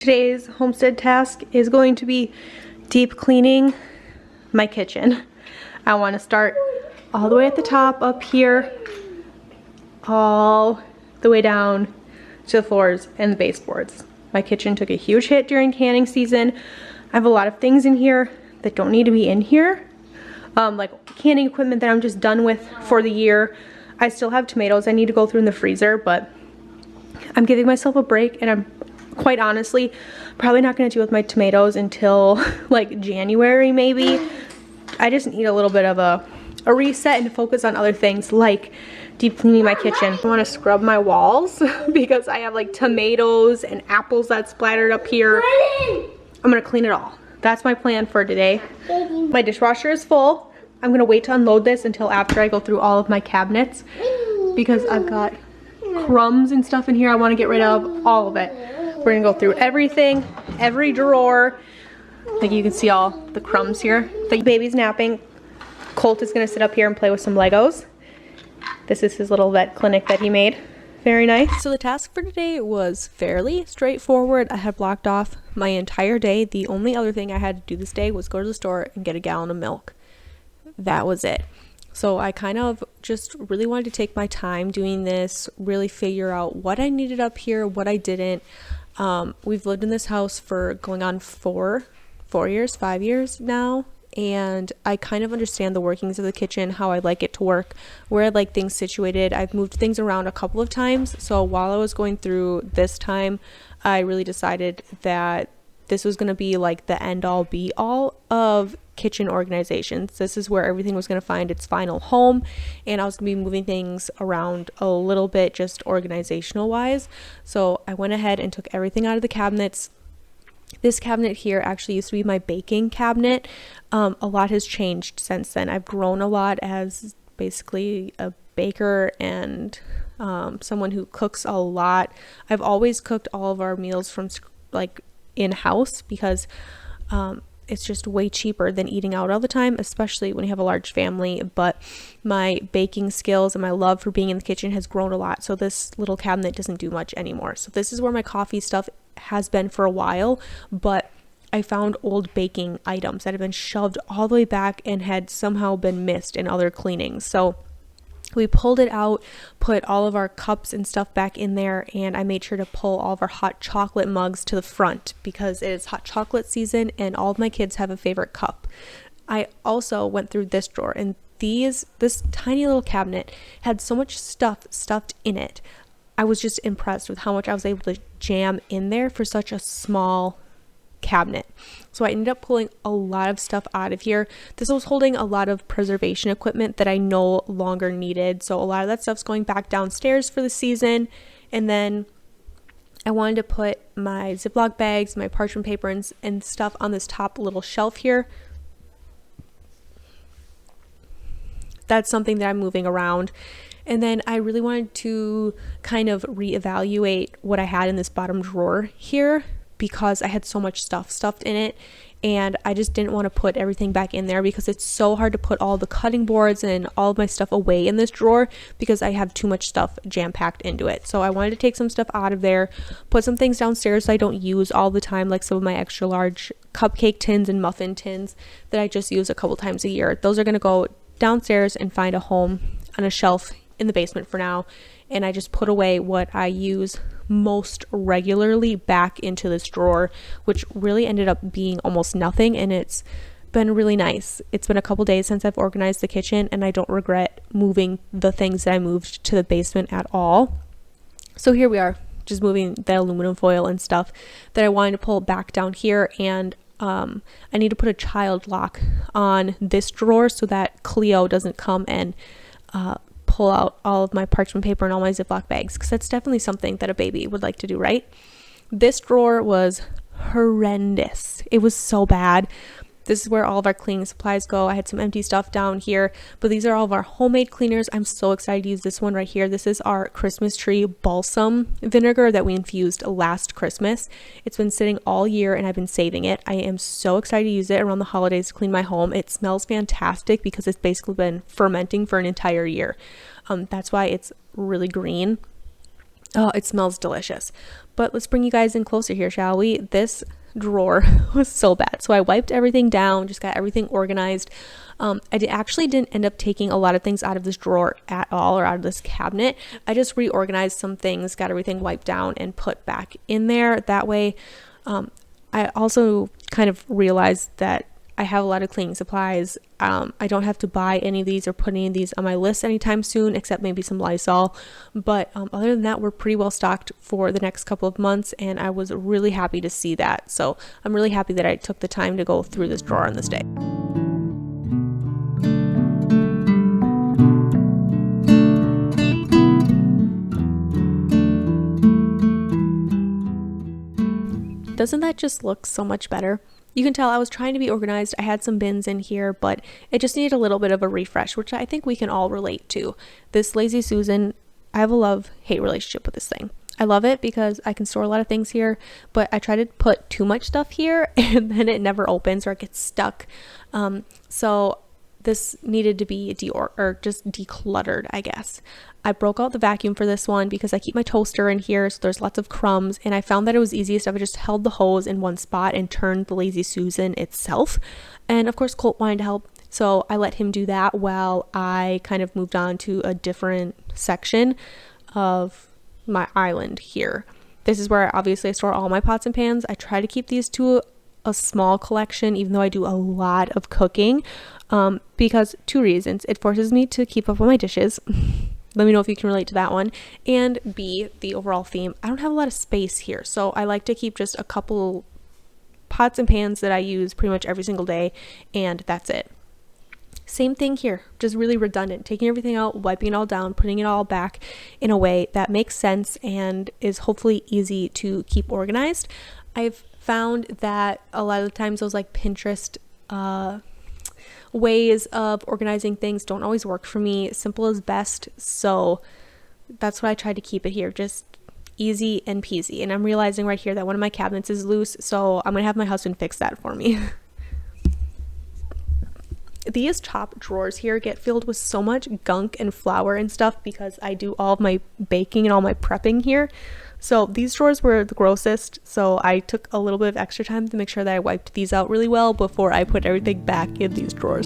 Today's homestead task is going to be deep cleaning my kitchen. I want to start all the way at the top up here, all the way down to the floors and the baseboards. My kitchen took a huge hit during canning season. I have a lot of things in here that don't need to be in here, like canning equipment that I'm just done with for the year. I still have tomatoes I need to go through in the freezer, but I'm giving myself a break, and I'm quite honestly probably not going to deal with my tomatoes until like January maybe. I just need a little bit of a reset and to focus on other things like deep cleaning my kitchen. I want to scrub my walls because I have like tomatoes and apples that splattered up here. I'm going to clean it all. That's my plan for today. My dishwasher is full. I'm going to wait to unload this until after I go through all of my cabinets because I've got crumbs and stuff in here I want to get rid of, all of it. We're gonna go through everything, every drawer. Like you can see all the crumbs here. The baby's napping. Colt is gonna sit up here and play with some Legos. This is his little vet clinic that he made. Very nice. So the task for today was fairly straightforward. I had blocked off my entire day. The only other thing I had to do this day was go to the store and get a gallon of milk. That was it. So I kind of just really wanted to take my time doing this, really figure out what I needed up here, what I didn't. We've lived in this house for going on 5 years now, and I kind of understand the workings of the kitchen, how I like it to work, where I like things situated. I've moved things around a couple of times, so while I was going through this time, I really decided that this was going to be like the end-all be-all of kitchen organizations. This is where everything was going to find its final home, and I was going to be moving things around a little bit just organizational wise. So I went ahead and took everything out of the cabinets. This cabinet here actually used to be my baking cabinet. A lot has changed since then. I've grown a lot as basically a baker and someone who cooks a lot. I've always cooked all of our meals from like in-house because it's just way cheaper than eating out all the time, especially when you have a large family. But my baking skills and my love for being in the kitchen has grown a lot, so this little cabinet doesn't do much anymore. So this is where my coffee stuff has been for a while, but I found old baking items that have been shoved all the way back and had somehow been missed in other cleanings. So we pulled it out, put all of our cups and stuff back in there, and I made sure to pull all of our hot chocolate mugs to the front because it is hot chocolate season and all of my kids have a favorite cup. I also went through this drawer, and this tiny little cabinet had so much stuff stuffed in it. I was just impressed with how much I was able to jam in there for such a small cabinet. So I ended up pulling a lot of stuff out of here. This was holding a lot of preservation equipment that I no longer needed. So a lot of that stuff's going back downstairs for the season. And then I wanted to put my Ziploc bags, my parchment paper and stuff on this top little shelf here. That's something that I'm moving around. And then I really wanted to kind of reevaluate what I had in this bottom drawer here, because I had so much stuff stuffed in it, and I just didn't want to put everything back in there because it's so hard to put all the cutting boards and all of my stuff away in this drawer because I have too much stuff jam-packed into it. So I wanted to take some stuff out of there, put some things downstairs I don't use all the time, like some of my extra large cupcake tins and muffin tins that I just use a couple times a year. Those are going to go downstairs and find a home on a shelf in the basement for now, and I just put away what I use most regularly back into this drawer, which really ended up being almost nothing, and it's been really nice. It's been a couple days since I've organized the kitchen, and I don't regret moving the things that I moved to the basement at all. So here we are, just moving the aluminum foil and stuff that I wanted to pull back down here, and I need to put a child lock on this drawer so that Cleo doesn't come and pull out all of my parchment paper and all my Ziploc bags, because that's definitely something that a baby would like to do, right? This drawer was horrendous. It was so bad. This is where all of our cleaning supplies go. I had some empty stuff down here, but these are all of our homemade cleaners. I'm so excited to use this one right here. This is our Christmas tree balsam vinegar that we infused last Christmas. It's been sitting all year and I've been saving it. I am so excited to use it around the holidays to clean my home. It smells fantastic because it's basically been fermenting for an entire year. That's why it's really green. Oh, it smells delicious. But let's bring you guys in closer here, shall we? This drawer was so bad. So I wiped everything down, just got everything organized. Actually didn't end up taking a lot of things out of this drawer at all, or out of this cabinet. I just reorganized some things, got everything wiped down and put back in there. That way, I also kind of realized that I have a lot of cleaning supplies. I don't have to buy any of these or put any of these on my list anytime soon, except maybe some Lysol. But other than that, we're pretty well stocked for the next couple of months, and I was really happy to see that. So I'm really happy that I took the time to go through this drawer on this day. Doesn't that just look so much better? You can tell I was trying to be organized. I had some bins in here, but it just needed a little bit of a refresh, which I think we can all relate to. This Lazy Susan, I have a love-hate relationship with this thing. I love it because I can store a lot of things here, but I try to put too much stuff here and then it never opens or it gets stuck. So this needed to be just decluttered, I guess. I broke out the vacuum for this one because I keep my toaster in here, so there's lots of crumbs, and I found that it was easiest if I just held the hose in one spot and turned the Lazy Susan itself. And of course Colt wanted to help, so I let him do that while I kind of moved on to a different section of my island here. This is where obviously I store all my pots and pans. I try to keep these to a small collection, even though I do a lot of cooking, because 2 reasons. It forces me to keep up with my dishes. Let me know if you can relate to that one. And B, the overall theme. I don't have a lot of space here, so I like to keep just a couple pots and pans that I use pretty much every single day, and that's it. Same thing here, just really redundant, taking everything out, wiping it all down, putting it all back in a way that makes sense and is hopefully easy to keep organized. I've found that a lot of the times those like Pinterest ways of organizing things don't always work for me. Simple is best, so that's what I try to keep it here, just easy and peasy. And I'm realizing right here that one of my cabinets is loose, so I'm gonna have my husband fix that for me. These top drawers here get filled with so much gunk and flour and stuff because I do all of my baking and all my prepping here. So these drawers were the grossest, so I took a little bit of extra time to make sure that I wiped these out really well before I put everything back in these drawers.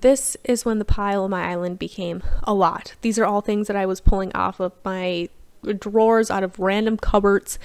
This is when the pile on my island became a lot. These are all things that I was pulling off of my drawers, out of random cupboards,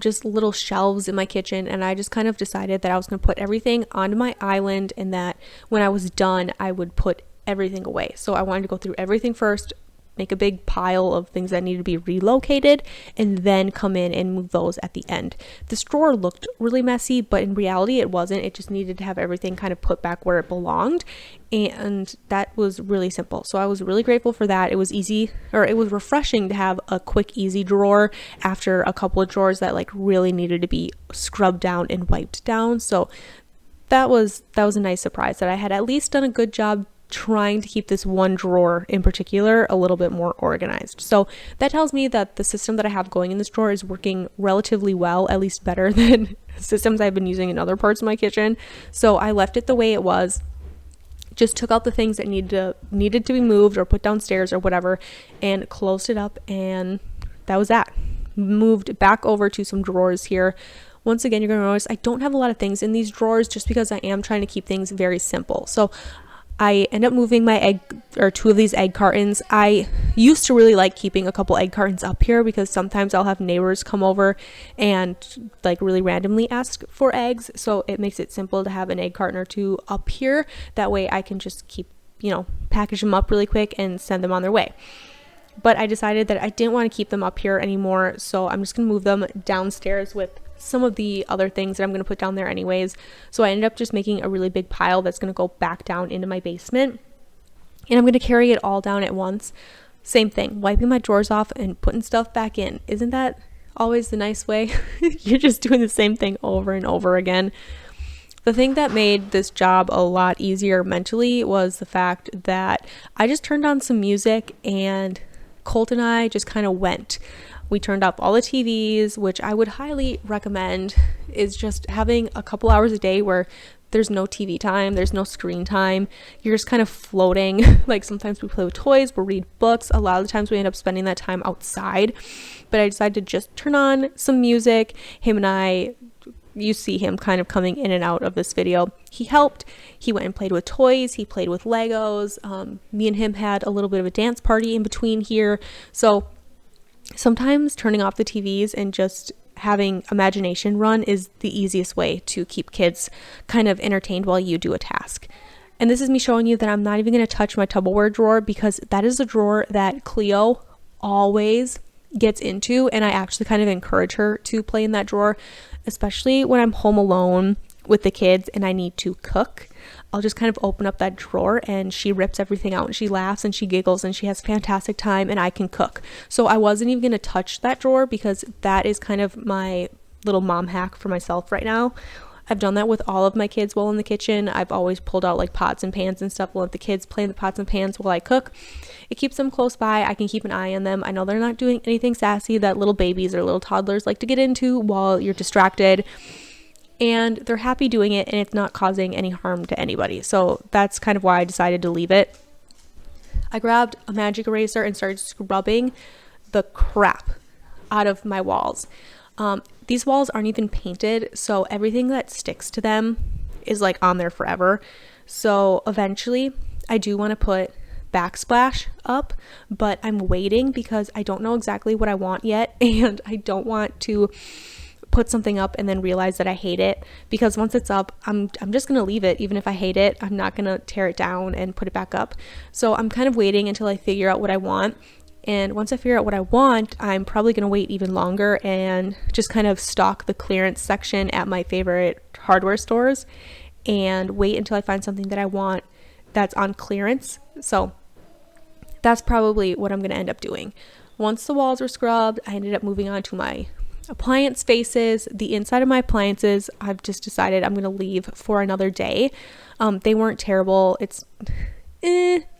just little shelves in my kitchen, and I just kind of decided that I was going to put everything onto my island and that when I was done I would put everything away. So I wanted to go through everything first, make a big pile of things that need to be relocated, and then come in and move those at the end. This drawer looked really messy, but in reality it wasn't. It just needed to have everything kind of put back where it belonged, and that was really simple. So I was really grateful for that. It was easy, or it was refreshing to have a quick, easy drawer after a couple of drawers that like really needed to be scrubbed down and wiped down. So that was a nice surprise that I had at least done a good job trying to keep this one drawer in particular a little bit more organized. So that tells me that the system that I have going in this drawer is working relatively well, at least better than systems I've been using in other parts of my kitchen. So I left it the way it was, just took out the things that needed to be moved or put downstairs or whatever, and closed it up, and that was that. Moved back over to some drawers here. Once again, you're going to notice I don't have a lot of things in these drawers just because I am trying to keep things very simple. So I end up moving my egg or 2 of these egg cartons. I used to really like keeping a couple egg cartons up here because sometimes I'll have neighbors come over and like really randomly ask for eggs. So it makes it simple to have an egg carton or 2 up here. That way I can just keep, package them up really quick and send them on their way. But I decided that I didn't want to keep them up here anymore. So I'm just going to move them downstairs with some of the other things that I'm going to put down there anyways. So I ended up just making a really big pile that's going to go back down into my basement. And I'm going to carry it all down at once. Same thing, wiping my drawers off and putting stuff back in. Isn't that always the nice way? You're just doing the same thing over and over again. The thing that made this job a lot easier mentally was the fact that I just turned on some music and Colt and I just kind of went. We turned off all the TVs, which I would highly recommend, is just having a couple hours a day where there's no TV time, there's no screen time. You're just kind of floating. Like sometimes we play with toys, we'll read books. A lot of the times we end up spending that time outside. But I decided to just turn on some music. Him and I, you see him kind of coming in and out of this video. He helped. He went and played with toys. He played with Legos. Me and him had a little bit of a dance party in between here. So sometimes turning off the TVs and just having imagination run is the easiest way to keep kids kind of entertained while you do a task. And this is me showing you that I'm not even going to touch my Tupperware drawer because that is a drawer that Cleo always gets into, and I actually kind of encourage her to play in that drawer, especially when I'm home alone with the kids and I need to cook. I'll just kind of open up that drawer and she rips everything out and she laughs and she giggles and she has a fantastic time and I can cook. So I wasn't even going to touch that drawer because that is kind of my little mom hack for myself right now. I've done that with all of my kids while in the kitchen. I've always pulled out like pots and pans and stuff. We'll let the kids play in the pots and pans while I cook. It keeps them close by. I can keep an eye on them. I know they're not doing anything sassy that little babies or little toddlers like to get into while you're distracted. And they're happy doing it and it's not causing any harm to anybody. So that's kind of why I decided to leave it. I grabbed a magic eraser and started scrubbing the crap out of my walls. These walls aren't even painted, so everything that sticks to them is like on there forever. So eventually I do want to put backsplash up, but I'm waiting because I don't know exactly what I want yet, and I don't want to put something up and then realize that I hate it, because once it's up, I'm just gonna leave it. Even if I hate it, I'm not gonna tear it down and put it back up. So I'm kind of waiting until I figure out what I want. And once I figure out what I want, I'm probably going to wait even longer and just kind of stalk the clearance section at my favorite hardware stores and wait until I find something that I want that's on clearance. So that's probably what I'm going to end up doing. Once the walls were scrubbed, I ended up moving on to my appliance faces. The inside of my appliances, I've just decided I'm going to leave for another day. They weren't terrible.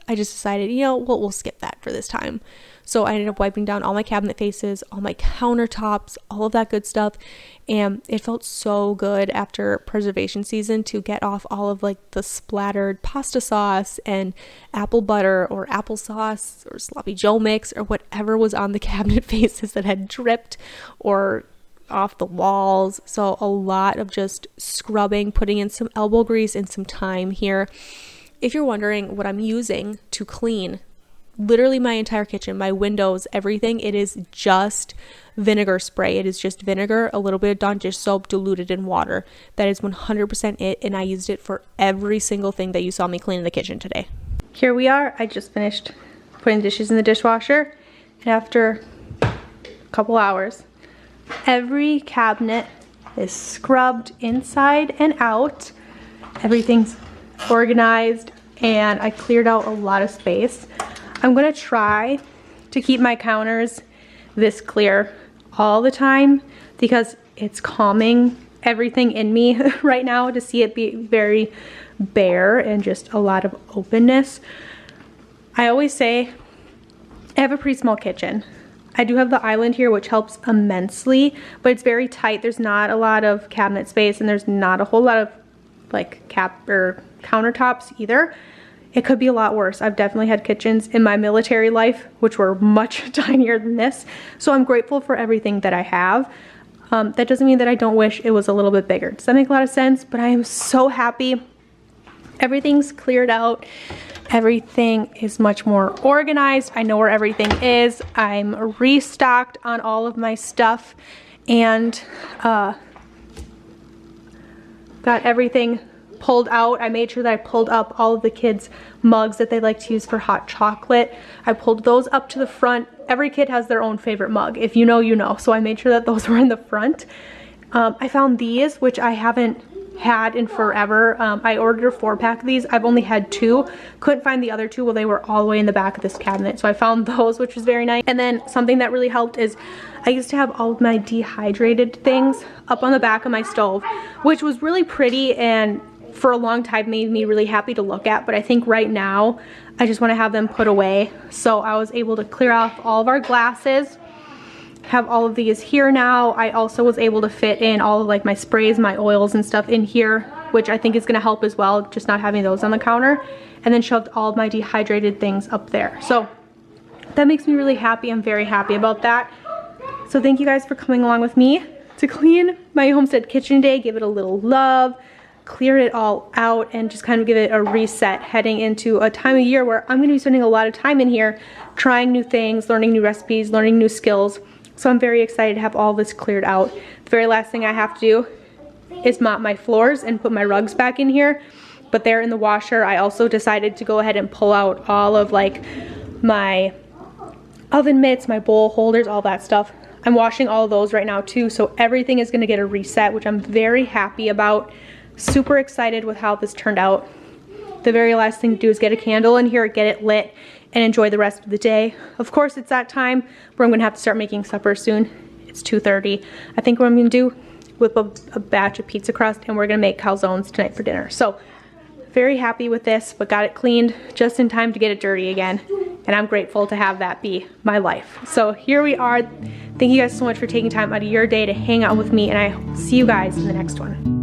I just decided, we'll skip that for this time. So I ended up wiping down all my cabinet faces, all my countertops, all of that good stuff. And it felt so good after preservation season to get off all of like the splattered pasta sauce and apple butter or applesauce or sloppy Joe mix or whatever was on the cabinet faces that had dripped or off the walls. So a lot of just scrubbing, putting in some elbow grease and some thyme here. If you're wondering what I'm using to clean literally my entire kitchen, my windows, everything, it is just vinegar spray. It is just vinegar, a little bit of Dawn dish soap diluted in water. That is 100% it, and I used it for every single thing that you saw me clean in the kitchen today. Here we are. I just finished putting dishes in the dishwasher, and after a couple hours, every cabinet is scrubbed inside and out. Everything's organized, and I cleared out a lot of space. I'm gonna try to keep my counters this clear all the time because it's calming everything in me right now to see it be very bare and just a lot of openness. I always say I have a pretty small kitchen. I do have the island here, which helps immensely, but it's very tight. There's not a lot of cabinet space and there's not a whole lot of like countertops either. It could be a lot worse. I've definitely had kitchens in my military life which were much tinier than this. So I'm grateful for everything that I have. That doesn't mean that I don't wish it was a little bit bigger. Does that make a lot of sense? But I am so happy everything's cleared out. Everything is much more organized. I know where everything is. I'm restocked on all of my stuff and got everything pulled out. I made sure that I pulled up all of the kids' mugs that they like to use for hot chocolate. I pulled those up to the front. Every kid has their own favorite mug. If you know, you know. So I made sure that those were in the front. I found these, which I haven't had in forever. I ordered a 4-pack of these. I've only had 2. Couldn't find the other 2. Well, they were all the way in the back of this cabinet. So I found those, which was very nice. And then something that really helped is I used to have all of my dehydrated things up on the back of my stove, which was really pretty and for a long time made me really happy to look at. But I think right now I just want to have them put away. So I was able to clear off all of our glasses, have all of these here now. I also was able to fit in all of like my sprays, my oils and stuff in here, which I think is going to help as well, just not having those on the counter, and then shoved all of my dehydrated things up there. So that makes me really happy. I'm very happy about that. So thank you guys for coming along with me to clean my homestead kitchen today, give it a little love, clear it all out, and just kind of give it a reset heading into a time of year where I'm going to be spending a lot of time in here trying new things, learning new recipes, learning new skills. So I'm very excited to have all this cleared out. The very last thing I have to do is mop my floors and put my rugs back in here, but they're in the washer. I also decided to go ahead and pull out all of like my oven mitts, my bowl holders, all that stuff. I'm washing all of those right now too, so everything is gonna get a reset, which I'm very happy about. Super excited with how this turned out. The very last thing to do is get a candle in here, get it lit, and enjoy the rest of the day. Of course, it's that time where I'm gonna have to start making supper soon. It's 2:30. I think what I'm gonna do, whip up a batch of pizza crust, and we're gonna make calzones tonight for dinner. So, very happy with this, but got it cleaned just in time to get it dirty again. And I'm grateful to have that be my life. So here we are. Thank you guys so much for taking time out of your day to hang out with me, and I see you guys in the next one.